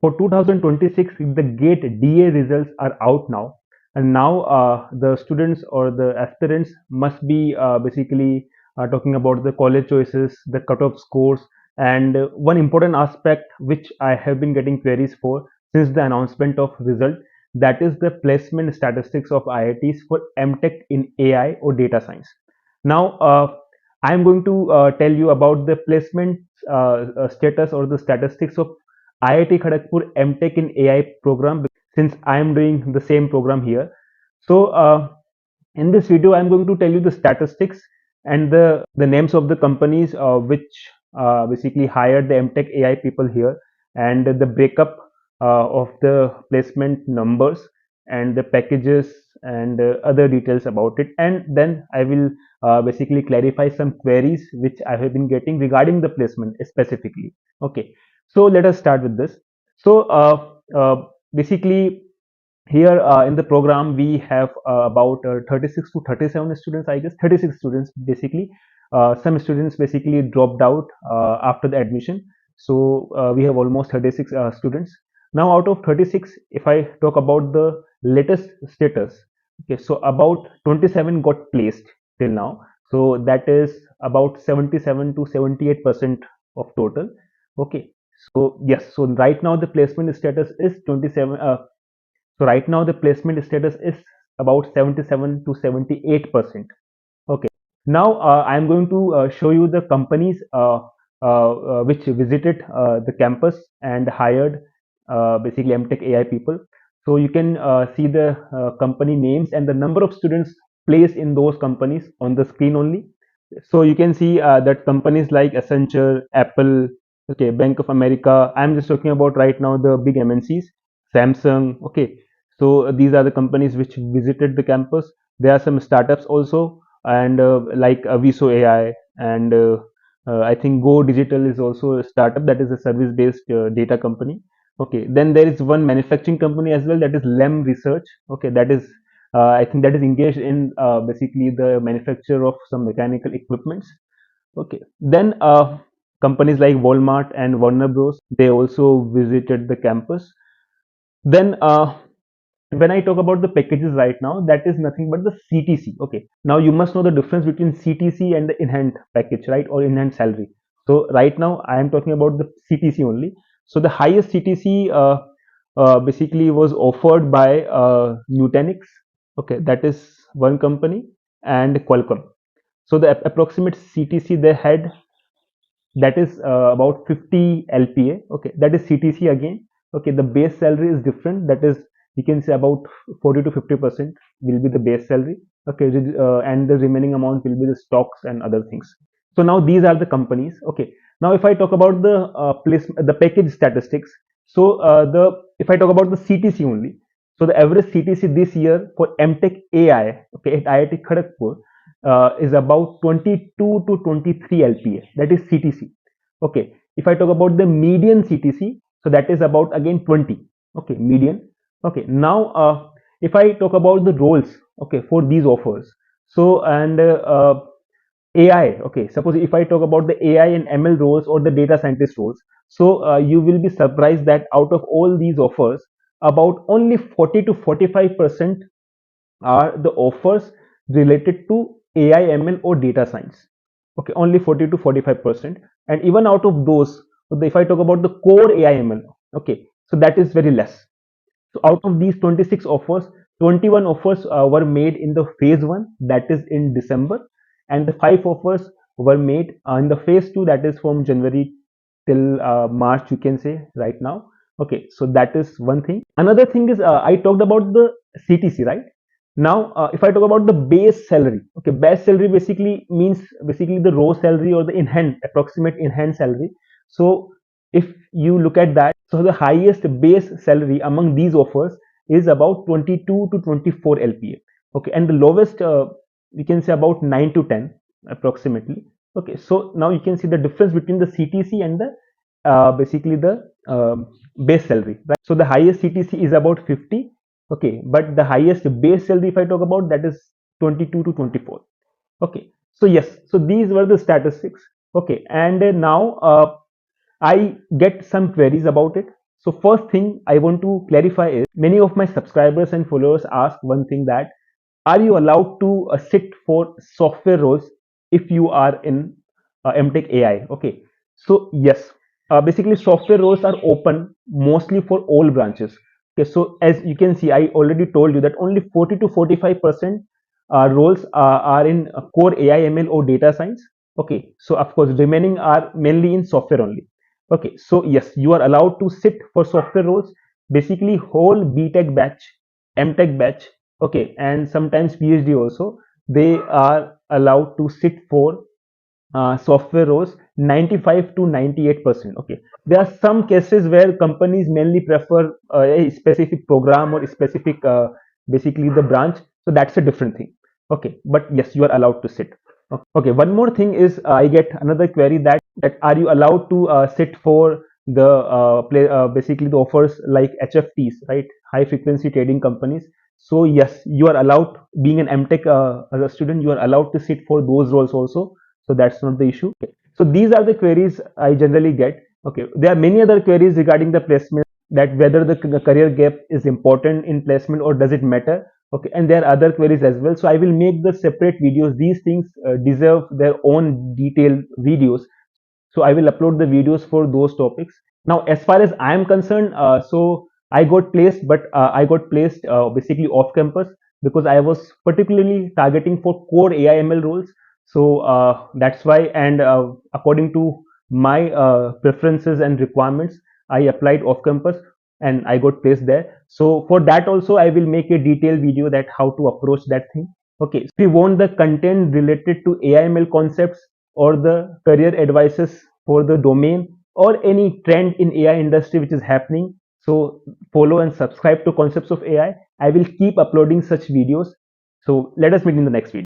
For 2026, the GATE DA results are out now, and now the students or the aspirants must be basically talking about the college choices, the cutoff scores, and one important aspect which I have been getting queries for since the announcement of result, that is the placement statistics of IITs for MTech in AI or data science. Now, I am going to tell you about the placement status or the statistics of IIT Kharagpur MTech in AI program, since I am doing the same program here. So in this video, I'm going to tell you the statistics and the names of the companies which basically hired the MTech AI people here, and the breakup of the placement numbers and the packages and other details about it. And then I will basically clarify some queries which I have been getting regarding the placement specifically. Okay, so let us start with this. So basically here in the program we have about 36 to 37 students, I guess 36 students basically. Some students basically dropped out after the admission, so we have almost 36 students. Now out of 36, if I talk about the latest status, okay, so about 27 got placed till now, so that is about 77 to 78% of total. Okay, so yes, so right now the placement status is 27. So right now the placement status is about 77 to 78%. Okay. Now I am going to show you the companies which visited the campus and hired basically MTech AI people. So you can see the company names and the number of students placed in those companies on the screen only. So you can see that companies like Accenture, Apple, okay, Bank of America. I'm just talking about right now the big MNCs, Samsung. Okay, so these are the companies which visited the campus. There are some startups also, and like Viso AI, and I think Go Digital is also a startup that is a service-based data company. Okay, then there is one manufacturing company as well, that is Lem Research. Okay, that is I think that is engaged in basically the manufacture of some mechanical equipments. Okay, then companies like Walmart and Warner Bros, they also visited the campus. Then when I talk about the packages right now, that is nothing but the CTC. Okay, now you must know the difference between CTC and the in-hand package, right, or in-hand salary. So right now I am talking about the CTC only. So the highest CTC basically was offered by Nutanix. Okay, that is one company, and Qualcomm. So the approximate CTC they had, that is about 50 LPA. Okay, that is CTC again. Okay, the base salary is different. That is, you can say about 40 to 50% will be the base salary. Okay, and the remaining amount will be the stocks and other things. So now these are the companies. Okay, now if I talk about the the package statistics. So the if I talk about the CTC only, so the average CTC this year for MTech AI, okay, at IIT Kharagpur is about 22 to 23 LPA. That is CTC. Okay. If I talk about the median CTC, so that is about again 20. Okay, median. Okay. Now, if I talk about the roles, okay, for these offers. So and AI. Okay. Suppose if I talk about the AI and ML roles or the data scientist roles, so you will be surprised that out of all these offers, about only 40 to 45% are the offers related to AI, ML, or data science. Okay, only 40 to 45%. And even out of those, so if I talk about the core AI, ML, okay, so that is very less. So out of these 26 offers, 21 offers were made in the phase one, that is in December, and the 5 offers were made in the phase two, that is from January till March, you can say right now. Okay, so that is one thing. Another thing is I talked about the CTC, right? Now, if I talk about the base salary, okay, base salary basically means basically the raw salary or the in-hand, approximate in-hand salary. So if you look at that, so the highest base salary among these offers is about 22 to 24 LPA. Okay, and the lowest we can say about 9 to 10 approximately. Okay, so now you can see the difference between the CTC and the basically the base salary, right? So the highest CTC is about 50. Okay, but the highest base salary if I talk about, that is 22 to 24. Okay, so yes, so these were the statistics. Okay, and now I get some queries about it. So first thing I want to clarify is many of my subscribers and followers ask one thing, that are you allowed to sit for software roles if you are in MTech AI? Okay, so yes, basically software roles are open mostly for all branches. Okay, so as you can see, I already told you that only 40 to 45% roles are in core AI, ML, or data science. Okay, so of course, remaining are mainly in software only. Okay, so yes, you are allowed to sit for software roles. Basically, whole BTech batch, MTech batch, okay, and sometimes PhD also, they are allowed to sit for software roles 95 to 98%. Okay, there are some cases where companies mainly prefer a specific program or a specific basically the branch, so that's a different thing. Okay, but yes, you are allowed to sit. Okay, one more thing is I get another query, that are you allowed to sit for the basically the offers like HFTs, right? High frequency trading companies. So yes, you are allowed. Being an MTech as a student, you are allowed to sit for those roles also. So that's not the issue. Okay. So these are the queries I generally get. Okay, there are many other queries regarding the placement, that whether the career gap is important in placement or does it matter. Okay, and there are other queries as well, so I will make the separate videos. These things deserve their own detailed videos, so I will upload the videos for those topics. Now as far as I am concerned, so I got placed, but I got placed basically off campus, because I was particularly targeting for core AIML roles. So that's why, and according to my preferences and requirements, I applied off campus and I got placed there. So for that also I will make a detailed video, that how to approach that thing. Okay, so if you want the content related to AIML concepts, or the career advices for the domain, or any trend in AI industry which is happening, so follow and subscribe to Concepts of AI. I will keep uploading such videos. So let us meet in the next video.